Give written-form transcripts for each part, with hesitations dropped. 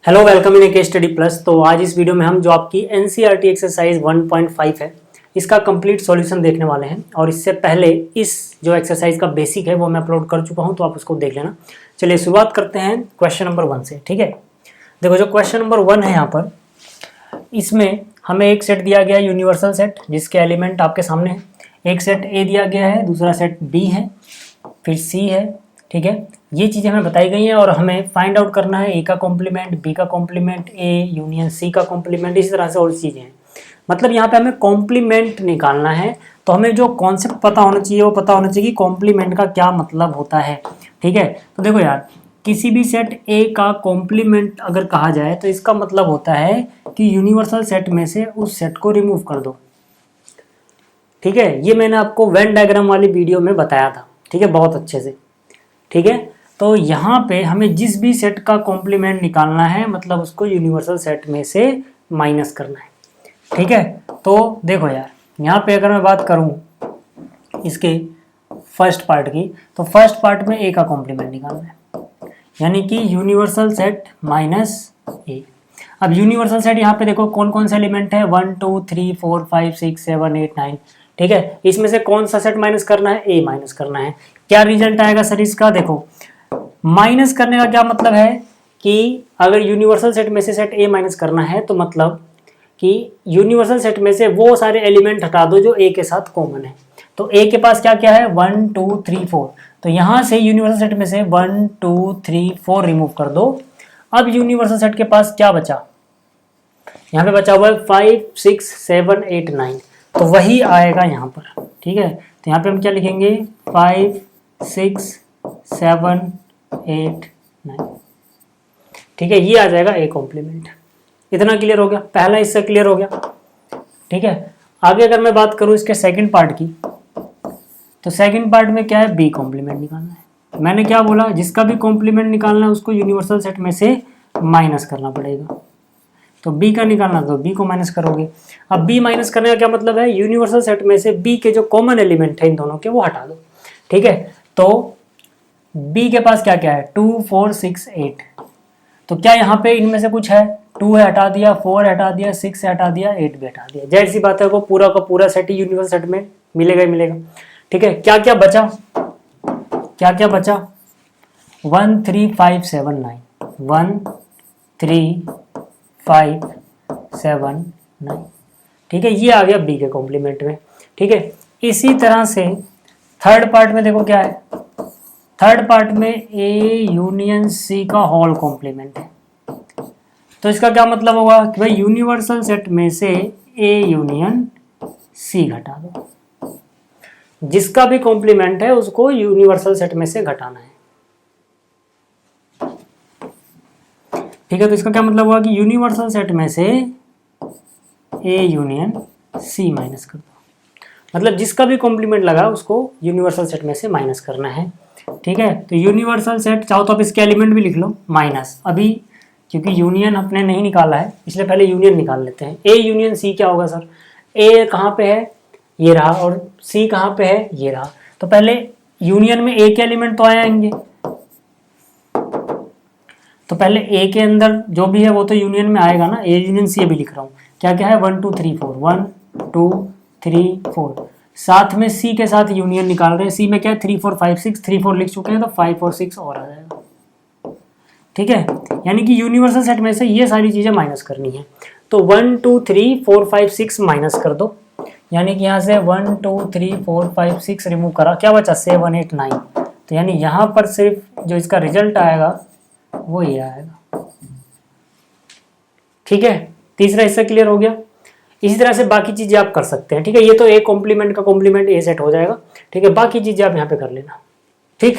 Hello, welcome in के study plus. तो आज इस वीडियो में हम जो आपकी एनसीईआरटी एक्सरसाइज 1.5 है इसका कंप्लीट सॉल्यूशन देखने वाले हैं। और इससे पहले इस जो एक्सरसाइज का बेसिक है वो मैं अपलोड कर चुका हूं, तो आप उसको देख लेना। चलिए शुरुआत करते हैं क्वेश्चन नंबर 1 से। ठीक है, देखो जो क्वेश्चन नंबर 1 है यहाँ पर, इसमें हमें एक सेट दिया गया है यूनिवर्सल सेट, जिसके एलिमेंट आपके सामने हैं। एक सेट ए दिया गया है, दूसरा सेट बी है, फिर सी है। ठीक है, ये चीज़ें हमें बताई गई हैं और हमें फाइंड आउट करना है ए का कॉम्प्लीमेंट, बी का कॉम्प्लीमेंट, ए यूनियन सी का कॉम्प्लीमेंट, इसी तरह से और चीज़ें हैं। मतलब यहाँ पे हमें कॉम्प्लीमेंट निकालना है, तो हमें जो कॉन्सेप्ट पता होना चाहिए वो पता होना चाहिए कि कॉम्प्लीमेंट का क्या मतलब होता है। ठीक है, तो देखो यार, किसी भी सेट ए का कॉम्प्लीमेंट अगर कहा जाए तो इसका मतलब होता है कि यूनिवर्सल सेट में से उस सेट को रिमूव कर दो। ठीक है, ये मैंने आपको वेन डायग्राम वाली वीडियो में बताया था। ठीक है, बहुत अच्छे से। ठीक है, तो यहाँ पे हमें जिस भी सेट का कॉम्प्लीमेंट निकालना है मतलब उसको यूनिवर्सल सेट में से माइनस करना है। ठीक है, तो देखो यार, यहाँ पे अगर मैं बात करूँ इसके फर्स्ट पार्ट की, तो फर्स्ट पार्ट में ए का कॉम्प्लीमेंट निकालना है, यानी कि यूनिवर्सल सेट माइनस ए। अब यूनिवर्सल सेट यहाँ पे देखो कौन कौन से एलिमेंट है, 1 2 3 4 5 6 7 8 9। ठीक है, इसमें से कौन सा सेट माइनस करना है, ए माइनस करना है। क्या रिजल्ट आएगा सर इसका, देखो माइनस करने का क्या मतलब है कि अगर यूनिवर्सल सेट में से सेट ए माइनस करना है तो मतलब कि यूनिवर्सल सेट में से वो सारे एलिमेंट हटा दो जो ए के साथ कॉमन है। तो ए के पास क्या क्या है, 1 2 3 4, तो यहां से यूनिवर्सल सेट में से 1 2 3 4 रिमूव कर दो। अब यूनिवर्सल सेट के पास क्या बचा, यहाँ पे बचा हुआ है 5 6 7 8 9, तो वही आएगा यहाँ पर। ठीक है, तो यहाँ पे हम क्या लिखेंगे, 5 6 7 8 9। ठीक है, ये आ जाएगा ए कॉम्प्लीमेंट। इतना क्लियर हो गया, पहला हिस्सा क्लियर हो गया। ठीक है, आगे अगर मैं बात करूं इसके सेकंड पार्ट की, तो सेकंड पार्ट में क्या है, बी कॉम्प्लीमेंट निकालना है। मैंने क्या बोला, जिसका भी कॉम्प्लीमेंट निकालना है उसको यूनिवर्सल सेट में से माइनस करना पड़ेगा। तो बी का निकालना तो बी को माइनस करोगे। अब बी माइनस करने का क्या मतलब है, यूनिवर्सल सेट में से बी के जो कॉमन एलिमेंट है इन दोनों के वो हटा दो। ठीक है, तो बी के पास क्या क्या है, 2 4 6 8, तो क्या यहाँ पे इनमें से कुछ है, 2 है हटा दिया, 4 हटा दिया, 6 हटा दिया, 8 भी हटा दिया। जाहिर सी बात है वो पूरा का पूरा सेट ही यूनिवर्सल सेट में मिलेगा ही मिलेगा। ठीक है, क्या क्या बचा, क्या क्या बचा, 1 3 5 7 9, 1 3 5 7 9। ठीक है, ये आ गया बी के कॉम्प्लीमेंट में। ठीक है, इसी तरह से थर्ड पार्ट में देखो क्या है, थर्ड पार्ट में ए यूनियन सी का होल कॉम्प्लीमेंट है। तो इसका क्या मतलब होगा कि भाई यूनिवर्सल सेट में से ए यूनियन सी घटा दो, जिसका भी कॉम्प्लीमेंट है उसको यूनिवर्सल सेट में से घटाना है। ठीक है, तो इसका क्या मतलब हुआ कि यूनिवर्सल सेट में से ए यूनियन सी माइनस कर दो, मतलब जिसका भी कॉम्प्लीमेंट लगा उसको यूनिवर्सल सेट में से माइनस करना है। ठीक है, तो यूनिवर्सल सेट चाहो तो आप इसके एलिमेंट भी लिख लो माइनस, अभी क्योंकि यूनियन अपने नहीं निकाला है इसलिए पहले यूनियन निकाल लेते हैं। ए यूनियन सी क्या होगा सर, ए कहाँ पे है, ये रहा, और सी कहाँ पे है, ये रहा। तो पहले यूनियन में ए के एलिमेंट तो आएंगे, तो पहले ए के अंदर जो भी है वो तो यूनियन में आएगा ना। ए यूनियन सी भी लिख रहा हूँ, क्या क्या है, 1 2 3 4, 1 2 3 4, साथ में सी के साथ यूनियन निकाल रहे हैं। सी में क्या है, 3 4 5 6, 3 4 लिख चुके हैं तो 5 और 6 और आ जाएगा। ठीक है, यानी कि यूनिवर्सल सेट में से ये सारी चीजें माइनस करनी है। तो 1 2 3 4 5 6 माइनस कर दो, यानी कि यहाँ से 1 2 3 4 5 6 रिमूव करा, क्या बचा, 7 8 9। तो यानी यहाँ पर सिर्फ जो इसका रिजल्ट आएगा वो ये आएगा। ठीक है, तीसरा हिस्सा क्लियर हो गया। इसी तरह से बाकी चीजें आप कर सकते हैं। ठीक है, ये तो ए कॉम्प्लीमेंट का कॉम्प्लीमेंट ए सेट हो जाएगा। ठीक है, बाकी चीजें आप यहाँ पे कर लेना। ठीक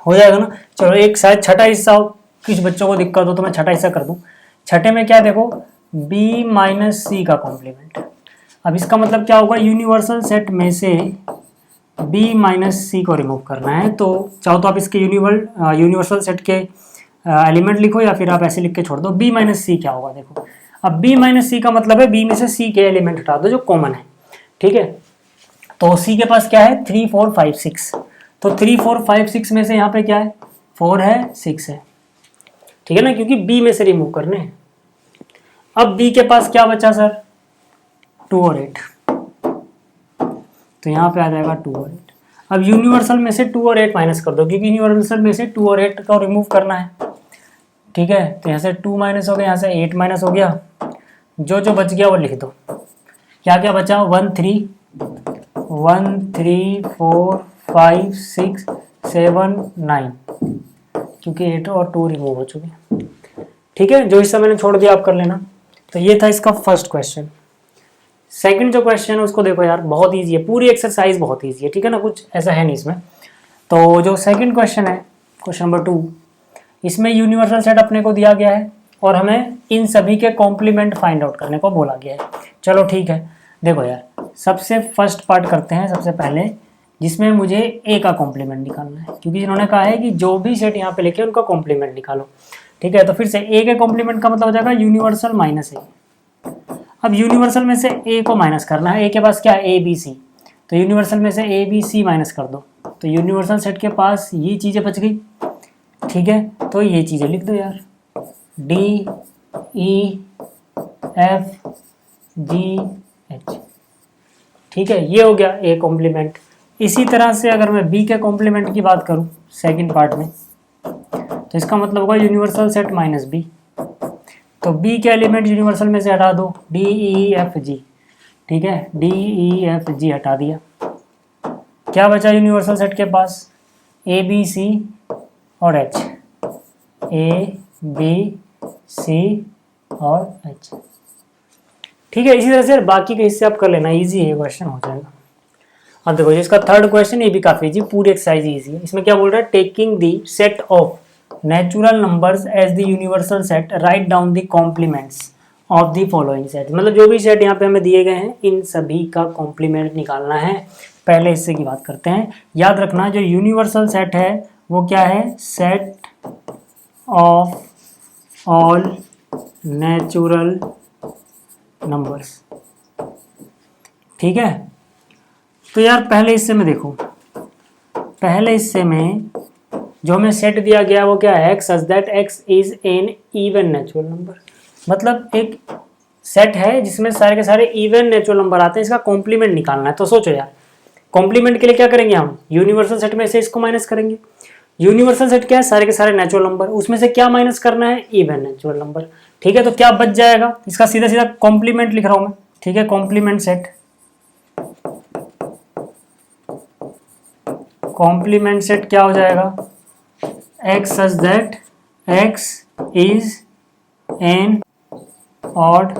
हो जाएगा ना। चलो एक शायद छठा हिस्सा हो, कुछ बच्चों को दिक्कत हो तो मैं छठा हिस्सा कर दूं। छठे में क्या देखो, बी माइनस सी का कॉम्प्लीमेंट। अब इसका मतलब क्या होगा, यूनिवर्सल सेट में से बी माइनस सी को रिमूव करना है। तो चाहो तो आप इसके यूनिवर्सल सेट के एलिमेंट लिखो या फिर आप ऐसे लिख के छोड़ दो। बी माइनस सी क्या होगा, देखो अब बी माइनस सी का मतलब है बी में से सी के एलिमेंट हटा दो जो कॉमन है। ठीक है, तो सी के पास क्या है, 3 4 5 6, तो 3 4 5 6 में से यहाँ पे क्या है, 4 है 6 है। ठीक है ना, क्योंकि बी में से रिमूव करने हैं। अब बी के पास क्या बचा सर, 2 और 8, तो यहाँ पे आ जाएगा 2 और 8। अब यूनिवर्सल में से 2 और 8 माइनस कर दो, क्योंकि यूनिवर्सल में से 2 और 8 को रिमूव करना है। ठीक है, तो यहाँ से 2 माइनस हो गया, यहाँ से 8 माइनस हो गया, जो जो बच गया वो लिख दो। क्या क्या बचा, 1 3 4 5 6 7 9, क्योंकि 8 और 2 रिमूव हो चुके। ठीक है, जो हिस्सा मैंने छोड़ दिया आप कर लेना। तो ये था इसका फर्स्ट क्वेश्चन। सेकंड जो क्वेश्चन है उसको देखो यार, बहुत इजी है, पूरी एक्सरसाइज बहुत इजी है। ठीक है ना, कुछ ऐसा है नहीं इसमें। तो जो सेकंड क्वेश्चन है, क्वेश्चन नंबर 2, इसमें यूनिवर्सल सेट अपने को दिया गया है और हमें इन सभी के कॉम्प्लीमेंट फाइंड आउट करने को बोला गया है। चलो ठीक है, देखो यार, सबसे फर्स्ट पार्ट करते हैं सबसे पहले, जिसमें मुझे ए का कॉम्प्लीमेंट निकालना है, क्योंकि इन्होंने कहा है कि जो भी सेट यहाँ पे लिखे उनका कॉम्प्लीमेंट निकालो। ठीक है, तो फिर से ए के कॉम्प्लीमेंट का मतलब हो जाएगा यूनिवर्सल माइनस ए। अब यूनिवर्सल में से ए को माइनस करना है, ए के पास क्या है, ए बी सी, तो यूनिवर्सल में से ए बी सी माइनस कर दो, तो यूनिवर्सल सेट के पास ये चीज़ें बच गई। ठीक है, तो ये चीज़ें लिख दो यार, D E F G H. ठीक है, ये हो गया ए कॉम्प्लीमेंट। इसी तरह से अगर मैं बी के कॉम्प्लीमेंट की बात करूं सेकंड पार्ट में, तो इसका मतलब होगा यूनिवर्सल सेट माइनस बी, तो बी के एलिमेंट यूनिवर्सल में से हटा दो, डी ई एफ जी। ठीक है, डी ई एफ जी हटा दिया, क्या बचा यूनिवर्सल सेट के पास, ए बी सी और एच, ए बी सी और एच। ठीक है, इसी तरह से बाकी के हिस्से आप कर लेना, इजी है, क्वेश्चन हो जाएगा। अब देखो इसका थर्ड क्वेश्चन, ये भी काफी इजी, पूरी एक्सरसाइज इजी है। इसमें क्या बोल रहा है, taking the set of natural numbers as the universal set, write down the complements of the following set. मतलब जो भी सेट यहाँ पे हमें दिए गए हैं, इन सभी का कॉम्प्लीमेंट निकालना है। पहले हिस्से की बात करते हैं। याद रखना, जो यूनिवर्सल सेट है वो क्या है, set of all natural numbers. ठीक है, तो यार पहले हिस्से में देखो, पहले हिस्से में जो हमें सेट दिया गया वो क्या है, x such that x is an even natural number. मतलब एक सेट है जिसमें सारे के सारे इवन नेचुरल नंबर आते हैं, इसका कॉम्प्लीमेंट निकालना है। तो सोचो यार, कॉम्प्लीमेंट के लिए क्या करेंगे हम, यूनिवर्सल सेट में से इसको माइनस करेंगे। यूनिवर्सल सेट क्या है, सारे के सारे नेचुरल नंबर, उसमें से क्या माइनस करना है, इवन नेचुरल नंबर। ठीक है, तो क्या बच जाएगा, इसका सीधा सीधा कॉम्प्लीमेंट लिख रहा हूं मैं। ठीक है, कॉम्प्लीमेंट सेट, कॉम्प्लीमेंट सेट क्या हो जाएगा, x such that x is an odd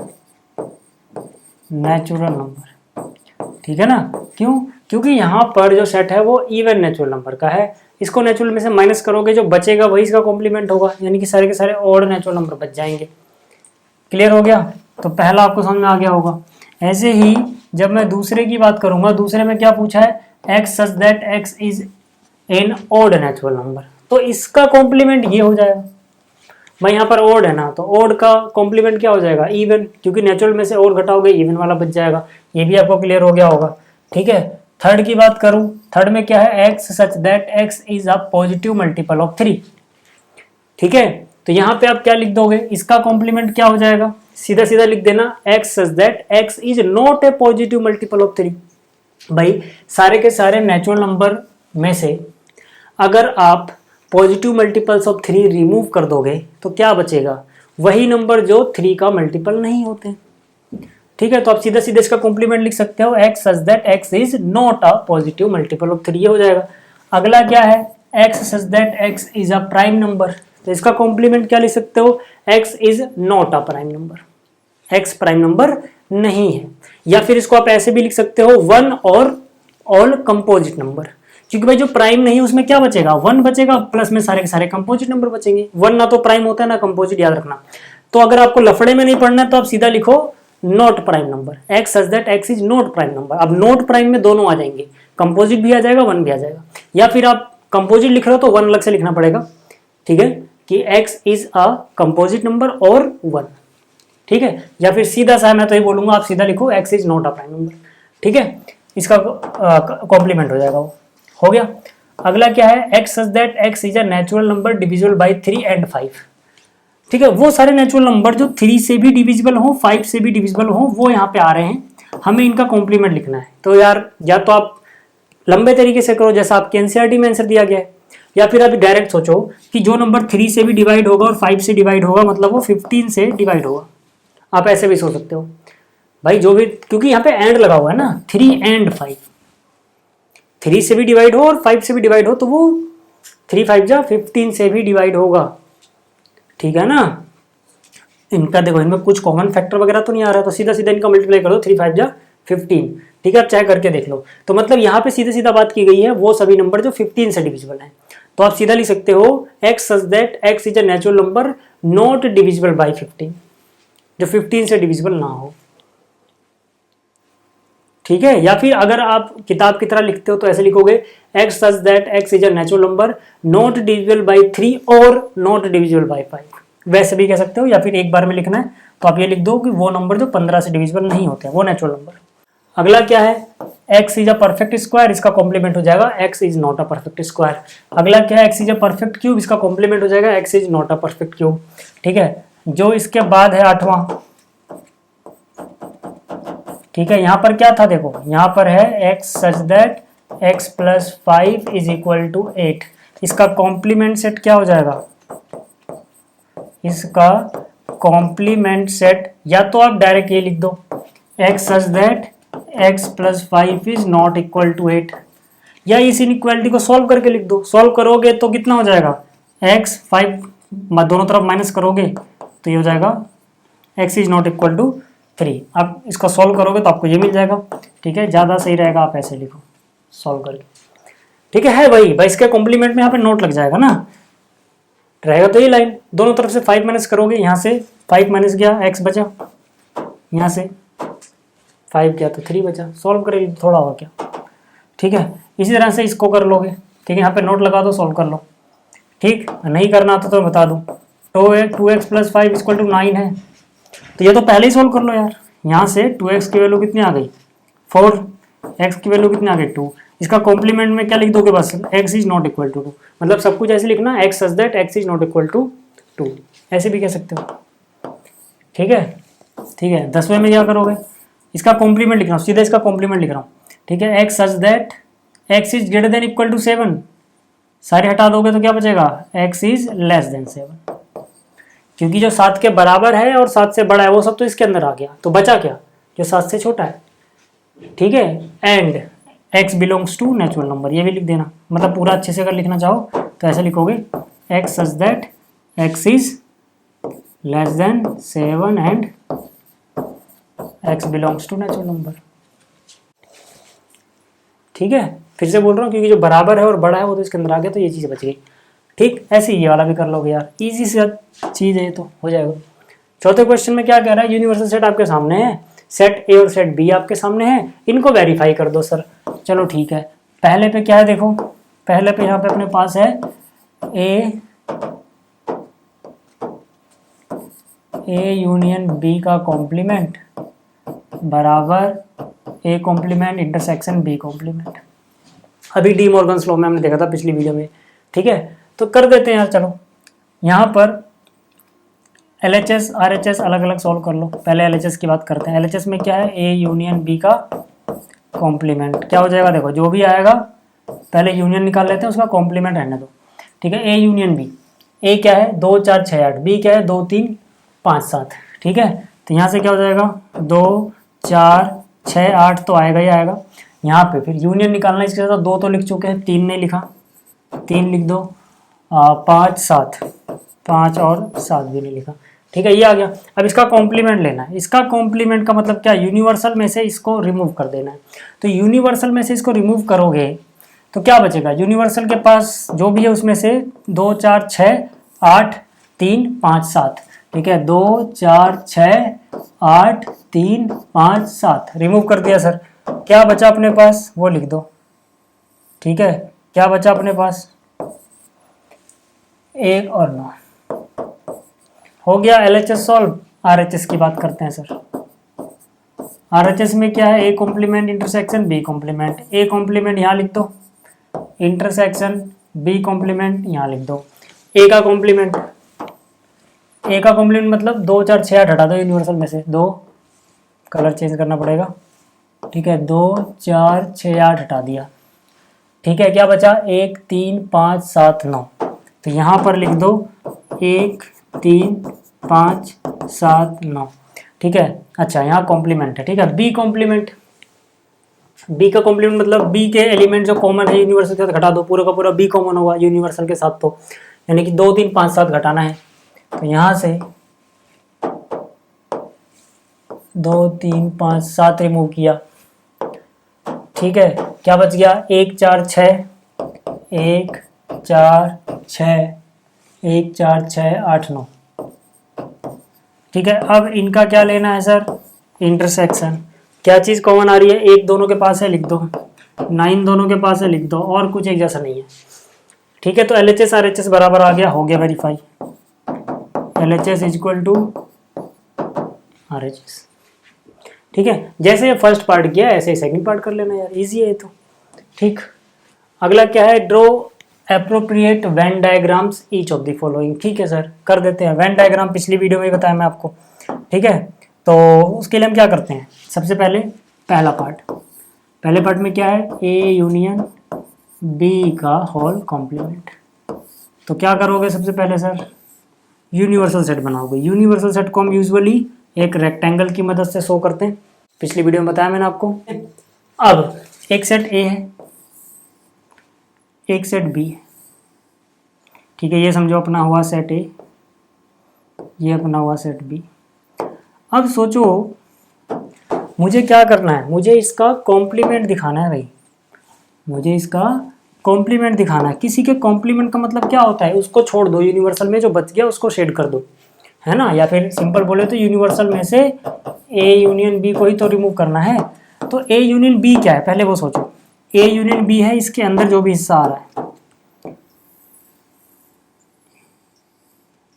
natural number. ठीक है ना, क्यों, क्योंकि यहाँ पर जो सेट है वो इवन नेचुरल नंबर का है, इसको नेचुरल में से माइनस करोगे, जो बचेगा वही इसका कॉम्प्लीमेंट होगा, यानी कि सारे के सारे ऑड नेचुरल नंबर बच जाएंगे। क्लियर हो गया, तो पहला आपको समझ में आ गया होगा। ऐसे ही जब मैं दूसरे की बात करूंगा, दूसरे में क्या पूछा है, x such that x is an odd natural number, तो इसका कॉम्प्लीमेंट ये हो जाएगा। मैं यहाँ पर ओड है ना, तो ओड का कॉम्प्लीमेंट क्या हो जाएगा, इवन, क्योंकि नेचुरल में से ओड घटाओगे इवन वाला बच जाएगा। ये भी आपको क्लियर हो गया होगा। ठीक है, थर्ड की बात करूं, थर्ड में क्या है, x such that x is a positive multiple of 3। ठीक है, तो यहाँ पे आप क्या लिख दोगे, इसका कॉम्प्लीमेंट क्या हो जाएगा, सीधा सीधा लिख देना, x such that x is not a positive multiple of 3। भाई सारे के सारे नेचुरल नंबर में से अगर आप पॉजिटिव मल्टीपल्स ऑफ 3 रिमूव कर दोगे तो क्या बचेगा, वही नंबर जो 3 का मल्टीपल नहीं होते। ठीक है, तो आप सीधा सीधा इसका कॉम्प्लीमेंट लिख सकते हो, x such that x is not a positive multiple of 3, ये हो जाएगा। अगला क्या है, x such that x is a prime number, तो इसका कॉम्प्लीमेंट क्या लिख सकते हो, x is not a prime number, ex prime number नहीं है। या फिर इसको आप ऐसे भी लिख सकते हो, वन और ऑल कंपोजिट नंबर, क्योंकि भाई जो प्राइम नहीं है उसमें क्या बचेगा, वन बचेगा, प्लस में सारे के सारे कंपोजिट नंबर बचेंगे। वन ना तो प्राइम होता है ना कंपोजिट, याद रखना। तो अगर आपको लफड़े में नहीं पढ़ना है तो आप सीधा लिखो not prime number, x such that x is not prime number. अब नॉट प्राइम में दोनों आ जाएंगे, कंपोजिट भी आ जाएगा, वन भी आ जाएगा। या फिर आप कंपोजिट लिख रहे हो तो वन अलग से लिखना पड़ेगा। ठीक है, कि x is a composite number और वन। ठीक है, या फिर सीधा सा मैं तो ये बोलूंगा, आप सीधा लिखो x is not a prime number. ठीक है, इसका कॉम्प्लीमेंट हो जाएगा, वो हो गया। अगला क्या है, x such that x is a natural number divisible by 3 and 5। ठीक है, वो सारे नेचुरल नंबर जो 3 से भी डिविजिबल हो, 5 से भी डिविजिबल हो, वो यहाँ पे आ रहे हैं, हमें इनका कॉम्प्लीमेंट लिखना है। तो यार या तो आप लंबे तरीके से करो जैसा आपके एनसीईआरटी में आंसर दिया गया है, या फिर अभी डायरेक्ट सोचो कि जो नंबर 3 से भी डिवाइड होगा और 5 से डिवाइड होगा मतलब वो 15 से डिवाइड होगा। आप ऐसे भी सोच सकते हो भाई, जो भी, क्योंकि यहाँ पे एंड लगा हुआ है ना, 3 एंड 5, 3 से भी डिवाइड हो और 5 से भी डिवाइड हो तो वो 3 5 जा 15 से भी डिवाइड होगा। ठीक है ना, इनका देखो, इनमें कुछ कॉमन फैक्टर वगैरह तो नहीं आ रहा, तो सीधा सीधा इनका मल्टीप्लाई कर दो, 3 5 जा 15। ठीक है, आप चाहे करके देख लो। तो मतलब यहाँ पे सीधे सीधा बात की गई है वो सभी नंबर जो 15 से डिविजिबल हैं। तो आप सीधा लिख सकते हो x such that x is a natural number not divisible by 15, जो 15 से डिविजिबल ना हो। ठीक है, या फिर अगर आप किताब की तरह लिखते हो तो ऐसे लिखोगे x such that x is a natural number not divisible by 3 और नॉट डिविजिबल बाय 5, वैसे भी कह सकते हो। या फिर एक बार में लिखना है तो आप ये लिख दो कि वो नंबर जो 15 से डिविजिबल नहीं होते हैं वो नेचुरल नंबर। अगला क्या है, x is a perfect square, इसका कॉम्प्लीमेंट हो जाएगा x is not a perfect square. अगला क्या है, x is a perfect cube, इसका कॉम्प्लीमेंट हो जाएगा x is not a perfect cube. ठीक है, जो इसके बाद है 8वां। ठीक है, यहां पर क्या था देखो, यहां पर है x such that x plus 5 is equal to 8, इसका कॉम्प्लीमेंट सेट क्या हो जाएगा, इसका कॉम्प्लीमेंट सेट या तो आप डायरेक्ट ये लिख दो x such that x plus 5 is not equal to 8, या इस इनइक्वालिटी को सॉल्व करके लिख दो। सॉल्व करोगे तो कितना हो जाएगा, x 5 दोनों तरफ माइनस करोगे तो ये हो जाएगा x is not equal to 3। अब इसका सॉल्व करोगे तो आपको ये मिल जाएगा। ठीक है, ज़्यादा सही रहेगा आप ऐसे लिखो सॉल्व करके। ठीक है भाई, इसके कॉम्प्लीमेंट में यहाँ पे नोट लग जाएगा ना, रहेगा तो ये लाइन, दोनों तरफ से 5 माइनस करोगे, यहाँ से 5 माइनस गया x बचा, यहाँ से 5 गया तो 3 बचा, सॉल्व करेंगे थोड़ा और क्या। ठीक है, इसी तरह से इसको कर लोगे। ठीक है, यहाँ पे नोट लगा दो, सॉल्व कर लो। ठीक, नहीं करना तो बता दूँ, तो 2x प्लस 5 इक्वल टू 9 है, तो ये तो पहले ही सॉल्व कर लो यार। यहाँ से 2x की वैल्यू कितनी आ गई 4, x की वैल्यू कितनी आ गई 2, इसका कॉम्प्लीमेंट में क्या लिख दोगे बस, x is not equal to 2, मतलब सब कुछ ऐसे लिखना x such that x is not equal to 2, ऐसे भी कह सकते हो। ठीक है, 10वें में क्या करोगे, इसका कॉम्प्लीमेंट लिख रहा हूँ, सीधा इसका कॉम्प्लीमेंट लिख रहा हूँ। ठीक है, x such that x is greater than equal to 7, सारे हटा दोगे तो क्या बचेगा, x इज लेस देन 7, क्योंकि जो 7 के बराबर है और 7 से बड़ा है वो सब तो इसके अंदर आ गया, तो बचा क्या, जो 7 से छोटा है। ठीक है, and x belongs to natural number, ये भी लिख देना, मतलब पूरा अच्छे से अगर लिखना चाहो तो ऐसे लिखोगे x such that x is less than 7 and x belongs to natural number. ठीक है, फिर से बोल रहा हूँ क्योंकि जो बराबर है और बड़ा है वो तो इसके अंदर आ गया, तो ये चीज़ बच गई। ठीक, ऐसे ही ये वाला भी कर लोगे यार, इजी सी चीज़ है, तो हो जाएगा। चौथे क्वेश्चन में क्या कह रहा है, यूनिवर्सल सेट आपके सामने है, सेट ए और सेट बी आपके सामने है, इनको वेरीफाई कर दो सर। चलो ठीक है, पहले पे क्या है देखो, पहले पे यहाँ पे अपने पास है ए यूनियन बी का कॉम्प्लीमेंट बराबर A complement intersection B complement. अभी डी मॉर्गन्स लॉ में हमने देखा था पिछली वीडियो में। ठीक है, तो कर देते हैं यार। चलो यहाँ पर LHS RHS अलग अलग सॉल्व कर लो। पहले LHS की बात करते हैं। LHS में क्या है, ए यूनियन बी का कॉम्प्लीमेंट क्या हो जाएगा, देखो जो भी आएगा पहले यूनियन निकाल लेते हैं, उसका कॉम्प्लीमेंट रहने दो। ठीक है, ए यूनियन बी, ए क्या है 2 4 6 8, बी क्या है 2 3 5 7। ठीक है, तो यहाँ से क्या हो जाएगा 2 4 6 8 तो आएगा ही आएगा। यहाँ पे फिर यूनियन निकालना, इसके साथ 2 तो लिख चुके हैं, 3 नहीं लिखा, 3 लिख दो, 5 7, 5 और 7 भी नहीं लिखा। ठीक है, ये आ गया। अब इसका कॉम्प्लीमेंट लेना है। इसका कॉम्प्लीमेंट का मतलब क्या, यूनिवर्सल में से इसको रिमूव कर देना है। तो यूनिवर्सल में से इसको रिमूव करोगे तो क्या बचेगा, यूनिवर्सल के पास जो भी है उसमें से 2 4 6 8 3 5 7। ठीक है, 2 4 6 8 3 5 7 रिमूव कर दिया सर। क्या बचा अपने पास वो लिख दो। ठीक है, क्या बचा अपने पास, 1 और 9 हो गया। LHS solve. RHS की बात करते हैं सर। RHS में क्या है, A complement intersection B complement. A complement यहाँ लिख दो, इंटरसेक्शन बी कॉम्प्लीमेंट यहाँ लिख दो। ए का कॉम्प्लीमेंट ए का कॉम्प्लीमेंट मतलब 2 4 6 8 हटा दो यूनिवर्सल में से, 2 कलर चेंज करना पड़ेगा, ठीक है, 2 4 6 8 हटा दिया, ठीक है, क्या बचा 1 3 5 7 9, तो यहाँ पर लिख दो 1 3 5 7 9, ठीक है। अच्छा यहाँ कॉम्प्लीमेंट है, ठीक है, बी कॉम्प्लीमेंट, बी का कॉम्प्लीमेंट मतलब बी के एलिमेंट जो कॉमन है यूनिवर्सल के साथ घटा दो, पूरा का पूरा बी कॉमन होगा यूनिवर्सल के साथ, तो यानी कि 2 3 5 7 घटाना है, तो यहाँ से 2 3 5 7 रिमूव किया, ठीक है, क्या बच गया 1 4 6 1 4 6 1 4 6 8 9, ठीक है। अब इनका क्या लेना है सर, इंटरसेक्शन, क्या चीज़ कॉमन आ रही है, 1 दोनों के पास है लिख दो, 9 दोनों के पास है लिख दो, और कुछ एक जैसा नहीं है, ठीक है। तो LHS RHS बराबर आ गया, हो गया verify, LHS equal to RHS, ठीक है। जैसे फर्स्ट पार्ट किया ऐसे ही सेकंड पार्ट कर लेना यार, इजी है तो, ठीक। अगला क्या है, draw appropriate Venn diagrams each of the following, ठीक है सर कर देते हैं। वेन डायग्राम पिछली वीडियो में बताया मैं आपको, ठीक है। तो उसके लिए हम क्या करते हैं, सबसे पहले पहला पार्ट, पहले पार्ट में क्या है, ए यूनियन बी का होल कॉम्प्लीमेंट, तो क्या करोगे सबसे पहले सर, यूनिवर्सल सेट बनाओगे। यूनिवर्सल सेट को हम यूजुअली एक रेक्टेंगल की मदद से शो करते हैं, पिछली वीडियो में बताया मैंने आपको। अब एक सेट ए है, एक सेट बी है, ठीक है, ये समझो अपना हुआ सेट ए, ये अपना हुआ सेट बी। अब सोचो मुझे क्या करना है, मुझे इसका कॉम्प्लीमेंट दिखाना है भाई, मुझे इसका कॉम्प्लीमेंट दिखाना है। किसी के कॉम्प्लीमेंट का मतलब क्या होता है, उसको छोड़ दो, यूनिवर्सल में जो बच गया उसको शेड कर दो, है ना, या फिर सिंपल बोले तो यूनिवर्सल में से ए यूनियन बी को ही तो रिमूव करना है। तो ए यूनियन बी क्या है पहले वो सोचो, ए यूनियन बी है, इसके अंदर जो भी हिस्सा आ रहा है,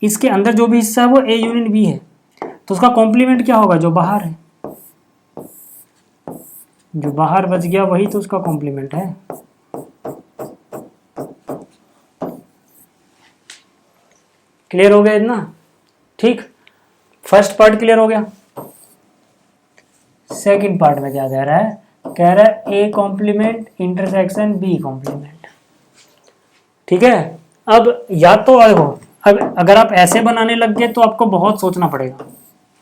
इसके अंदर जो भी हिस्सा है वो ए यूनियन बी है, तो उसका कॉम्प्लीमेंट क्या होगा, जो बाहर है, जो बाहर बच गया वही तो उसका कॉम्प्लीमेंट है। क्लियर हो गया इतना, ठीक। फर्स्ट पार्ट क्लियर हो गया। सेकंड पार्ट में क्या कह रहा है, कह रहा है A complement intersection B complement, ठीक है। अब या तो देखो, अब अगर आप ऐसे बनाने लग गए तो आपको बहुत सोचना पड़ेगा।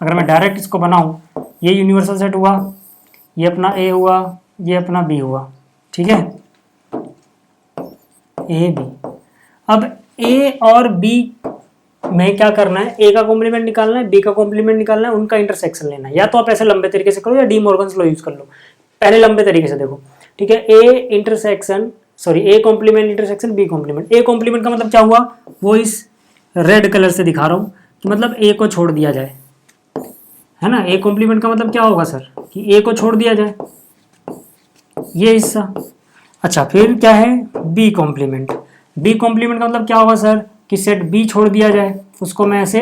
अगर मैं डायरेक्ट इसको बनाऊं, ये यूनिवर्सल सेट हुआ, ये अपना ए हुआ, ये अपना बी हुआ, ठीक है, ए बी। अब ए और बी में क्या करना है, ए का कॉम्प्लीमेंट निकालना है, बी का कॉम्प्लीमेंट निकालना है, उनका इंटरसेक्शन लेना है। या तो आप ऐसे लंबे तरीके से करो या डी मॉर्गन्स लॉ यूज कर लो। पहले लंबे तरीके से देखो, ठीक है, A complement intersection B complement. A complement का मतलब क्या हुआ, वो इस रेड कलर से दिखा रहा हूं कि मतलब ए को छोड़ दिया जाए, है ना। ए कॉम्प्लीमेंट का मतलब क्या होगा सर, कि ए को छोड़ दिया जाए, ये हिस्सा। अच्छा फिर क्या है, बी कॉम्प्लीमेंट। बी कॉम्प्लीमेंट का मतलब क्या होगा सर, कि सेट बी छोड़ दिया जाए, उसको मैं ऐसे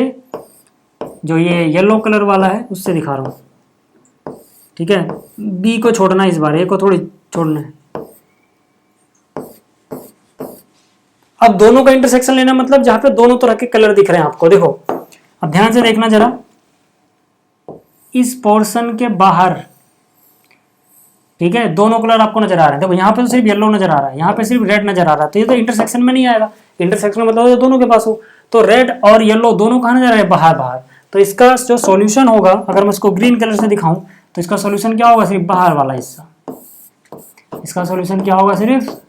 जो ये येलो कलर वाला है उससे दिखा रहा हूं, ठीक है। बी को छोड़ना है इस बार, ए को थोड़ी छोड़ना है। अब दोनों का इंटरसेक्शन लेना मतलब जहां पे दोनों तरह के कलर दिख रहे हैं आपको, देखो अब ध्यान से देखना जरा, इस पोर्शन के बाहर, ठीक है, दोनों कलर आपको नजर आ रहे हैं। देखो यहाँ पे तो सिर्फ येलो नजर आ रहा है, यहाँ पे सिर्फ रेड नजर आ रहा है, तो ये तो इंटरसेक्शन में नहीं आएगा। इंटरसेक्शन मतलब दोनों के पास हो, तो रेड और येलो दोनों कहाँ नजर आ रहे हैं, बाहर बाहर। तो इसका जो सॉल्यूशन होगा, अगर मैं इसको ग्रीन कलर से दिखाऊं तो इसका सॉल्यूशन क्या होगा, सिर्फ बाहर वाला हिस्सा। इसका सॉल्यूशन क्या होगा, सिर्फ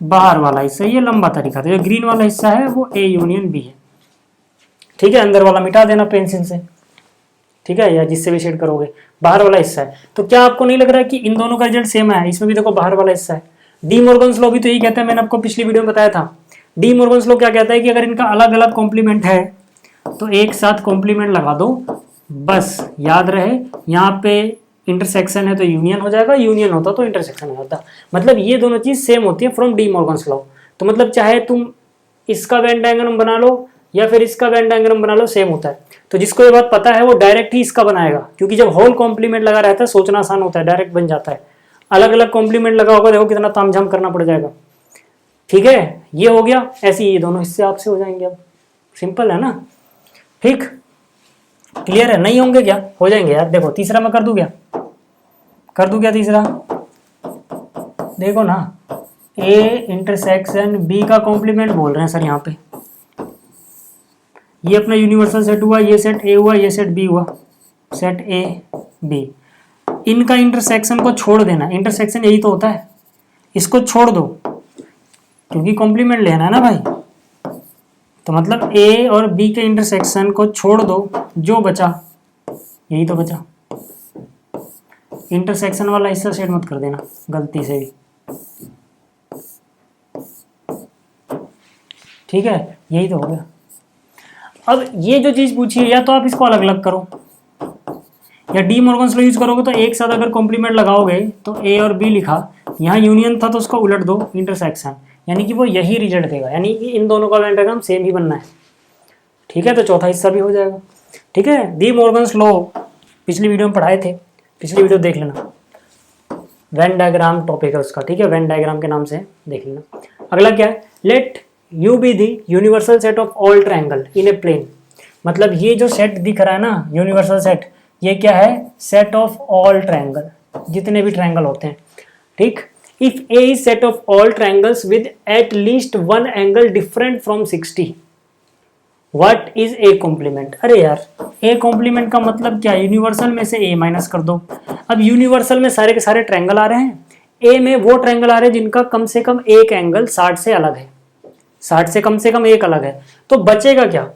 बाहर वाला हिस्सा। ये लंबा तरीका था, जो ग्रीन वाला हिस्सा है वो ए यूनियन बी है, ठीक है। अंदर वाला मिटा देना पेंसिल से, ठीक है, या जिससे भी शेड करोगे, बाहर वाला हिस्सा है। तो क्या आपको नहीं लग रहा है कि इन दोनों का रिजल्ट सेम है, इसमें भी देखो बाहर वाला हिस्सा है। डी मॉर्गन्स लॉ भी तो यही कहता है, मैंने आपको पिछली वीडियो में बताया था। डी मॉर्गन्स लॉ क्या कहता है कि अगर इनका अलग अलग कॉम्प्लीमेंट है तो एक साथ कॉम्प्लीमेंट लगा दो, बस याद रहे यहाँ पे इंटरसेक्शन है तो यूनियन हो जाएगा, यूनियन होता तो इंटरसेक्शन हो जाता। मतलब ये दोनों चीज सेम होती है फ्रॉम डी मॉर्गन्स लॉ। तो मतलब चाहे तुम इसका वेन डायग्राम बना लो या फिर इसका वेन डायग्राम बना लो, सेम होता है। तो जिसको ये बात पता है वो डायरेक्ट ही इसका बनाएगा, क्योंकि जब होल कॉम्प्लीमेंट लगा रहता है सोचना आसान होता है, डायरेक्ट बन जाता है। अलग अलग कॉम्प्लीमेंट लगा होगा, देखो कितना तामझाम करना पड़ जाएगा, ठीक है। ये हो गया, ऐसे ये दोनों हिस्से आपसे हो जाएंगे। अब सिंपल है ना। ठीक, क्लियर है? नहीं होंगे क्या? हो जाएंगे यार। देखो तीसरा मैं कर दूं क्या? कर दूं क्या तीसरा? देखो ना, ए इंटरसेक्शन बी का कॉम्प्लीमेंट बोल रहे हैं सर यहाँ पे। ये अपना यूनिवर्सल सेट हुआ, ये सेट ए हुआ, ये सेट बी हुआ, सेट ए बी। इनका इंटरसेक्शन को छोड़ देना, इंटरसेक्शन यही तो होता है, इसको छोड़ दो क्योंकि कॉम्प्लीमेंट लेना है ना भाई। तो मतलब ए और बी के इंटरसेक्शन को छोड़ दो, जो बचा यही तो बचा। इंटरसेक्शन वाला हिस्सा सेट मत कर देना गलती से भी, ठीक है? यही तो हो गया। अब ये जो चीज पूछी है, या तो आप इसको अलग अलग करो या डी मॉर्गन्स लॉ यूज करोगे। तो एक साथ अगर कॉम्प्लीमेंट लगाओगे तो ए और बी लिखा, यहाँ यूनियन था तो उसको उलट दो इंटरसेक्शन, यानी कि वो यही रिजल्ट देगा, यानी कि इन दोनों का वेन डायग्राम सेम ही बनना है, ठीक है? तो चौथा हिस्सा भी हो जाएगा, ठीक है? डी मॉर्गन्स लॉ पिछली वीडियो में पढ़ाए थे, पिछली वीडियो देख लेना, वेन डायग्राम टॉपिक है उसका, ठीक है? वेन डायग्राम के नाम से देख लेना। अगला क्या है? Let U be the universal set of all triangle in a plane. मतलब ये जो सेट दिख रहा है ना, यूनिवर्सल सेट, ये क्या है? सेट ऑफ ऑल ट्रायंगल, जितने भी ट्रायंगल होते हैं, ठीक? If A is set of all triangles with at least one angle different from 60, what is A complement? अरे यार, ए कॉम्प्लीमेंट का मतलब क्या? यूनिवर्सल में से ए माइनस कर दो। अब यूनिवर्सल में सारे के सारे ट्रायंगल आ रहे हैं, ए में वो ट्रायंगल आ रहे हैं जिनका कम से कम एक एंगल 60 से अलग है, 60 से कम एक अलग है। तो बचेगा क्या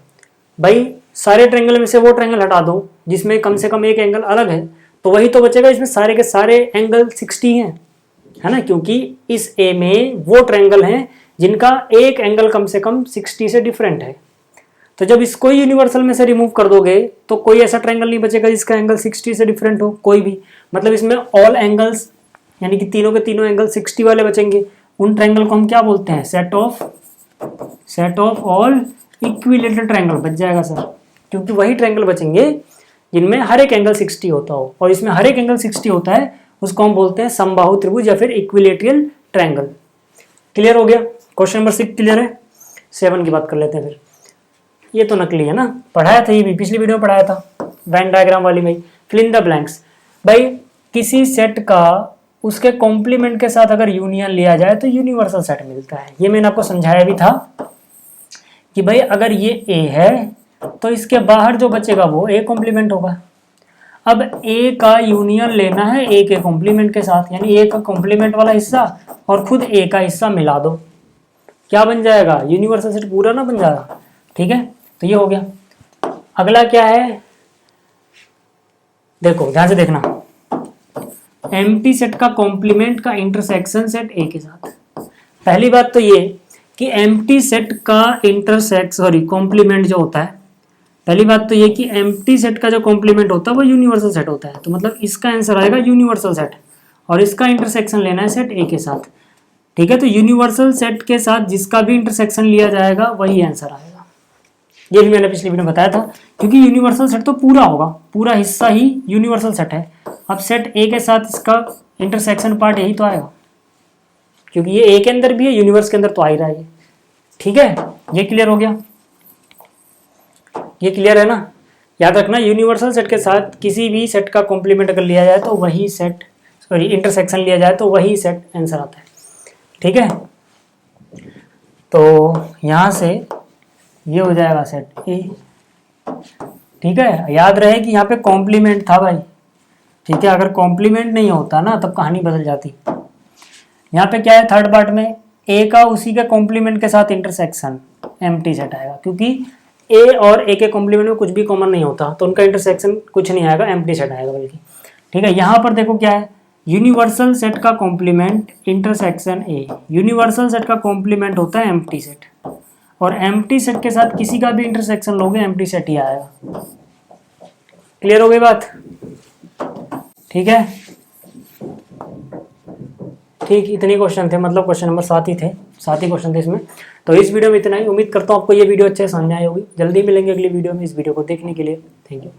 भाई? सारे ट्रायंगल में से वो ट्रायंगल हटा दो जिसमें कम से कम एक एंगल अलग है, तो वही तो बचेगा। इसमें सारे के सारे एंगल 60 हैं, है ना? क्योंकि इस ए में वो ट्रायंगल हैं जिनका एक एंगल कम से कम 60 से डिफरेंट है। तो जब इसको यूनिवर्सल में से रिमूव कर दोगे तो कोई ऐसा ट्रायंगल नहीं बचेगा जिसका एंगल 60 से डिफरेंट हो, कोई भी। मतलब इसमें ऑल एंगल्स, यानी कि तीनों के तीनों एंगल 60 वाले बचेंगे। उन ट्रायंगल को हम क्या बोलते हैं? Set of all equilateral triangle बच जाएगा सर, क्योंकि वही ट्रायंगल बचेंगे जिनमें हर एक एंगल 60 होता हो, और इसमें हर एक एंगल 60 होता है, उसको हम बोलते हैं समबाहु त्रिभुज या फिर इक्विलेटरल ट्रायंगल। क्लियर हो गया? क्वेश्चन नंबर 6 क्लियर है? 7 की बात कर लेते हैं फिर। ये तो नकली है ना, पढ़ाया था, ये भी पिछली वीडियो में पढ़ाया था, वेन डायग्राम वाली में। Fill in the blanks. भाई किसी सेट का उसके कॉम्प्लीमेंट के साथ अगर यूनियन लिया जाए तो यूनिवर्सल सेट मिलता है। ये मैंने आपको समझाया भी था कि भाई अगर ये ए है तो इसके बाहर जो बचेगा वो ए कॉम्प्लीमेंट होगा। अब ए का यूनियन लेना है ए के कॉम्प्लीमेंट के साथ, यानी ए का कॉम्प्लीमेंट वाला हिस्सा और खुद ए का हिस्सा मिला दो, क्या बन जाएगा? यूनिवर्सल सेट पूरा ना बन जाएगा, ठीक है? तो ये हो गया। अगला क्या है? देखो ध्यान से देखना, एम्प्टी सेट का कॉम्प्लीमेंट का इंटरसेक्शन सेट ए के साथ। पहली बात तो ये कि एम्प्टी सेट का कॉम्प्लीमेंट जो होता है, पहली बात तो ये कि एम्प्टी सेट का जो कॉम्प्लीमेंट होता है वो यूनिवर्सल सेट होता है। तो मतलब इसका आंसर आएगा यूनिवर्सल सेट, और इसका इंटरसेक्शन लेना है सेट ए के साथ, ठीक है? तो यूनिवर्सल सेट के साथ जिसका भी इंटरसेक्शन लिया जाएगा वही आंसर आएगा। ये भी मैंने पिछली वीडियो में बताया था, क्योंकि यूनिवर्सल सेट तो पूरा होगा, पूरा हिस्सा ही यूनिवर्सल सेट है। अब सेट ए के साथ इसका इंटरसेक्शन पार्ट यही तो आएगा, क्योंकि ये ए के अंदर भी है, यूनिवर्स के अंदर तो आ ही रहा है, ठीक है? ये क्लियर हो गया? ये क्लियर है ना? याद रखना, यूनिवर्सल सेट के साथ किसी भी सेट का कॉम्प्लीमेंट अगर लिया जाए तो वही सेट, इंटरसेक्शन लिया जाए तो वही सेट आंसर आता है, ठीक है? तो यहाँ से ये हो जाएगा सेट ए, ठीक है? याद रहे कि यहाँ पे कॉम्प्लीमेंट था भाई, ठीक है? अगर कॉम्प्लीमेंट नहीं होता ना तब कहानी बदल जाती। यहाँ पे क्या है? थर्ड पार्ट में ए का उसी के कॉम्प्लीमेंट के साथ इंटरसेक्शन एम्प्टी सेट आएगा, क्योंकि ए और ए के कॉम्प्लीमेंट में कुछ भी कॉमन नहीं होता, तो उनका इंटरसेक्शन कुछ नहीं आएगा, एम्प्टी सेट आएगा बल्कि, ठीक है? यहाँ पर देखो क्या है? यूनिवर्सल सेट का complement intersection A, universal set का कॉम्प्लीमेंट होता है एम्प्टी सेट, और एम्प्टी सेट के साथ किसी का भी इंटरसेक्शन लोगे एम्प्टी सेट ही आएगा। क्लियर हो गई बात? ठीक है, ठीक, इतने क्वेश्चन थे, मतलब क्वेश्चन नंबर 7 ही थे, 7 ही क्वेश्चन थे इसमें। तो इस वीडियो में इतना ही। उम्मीद करता हूँ आपको ये वीडियो अच्छे से समझ में आई होगी। जल्दी मिलेंगे अगली वीडियो में। इस वीडियो को देखने के लिए थैंक यू।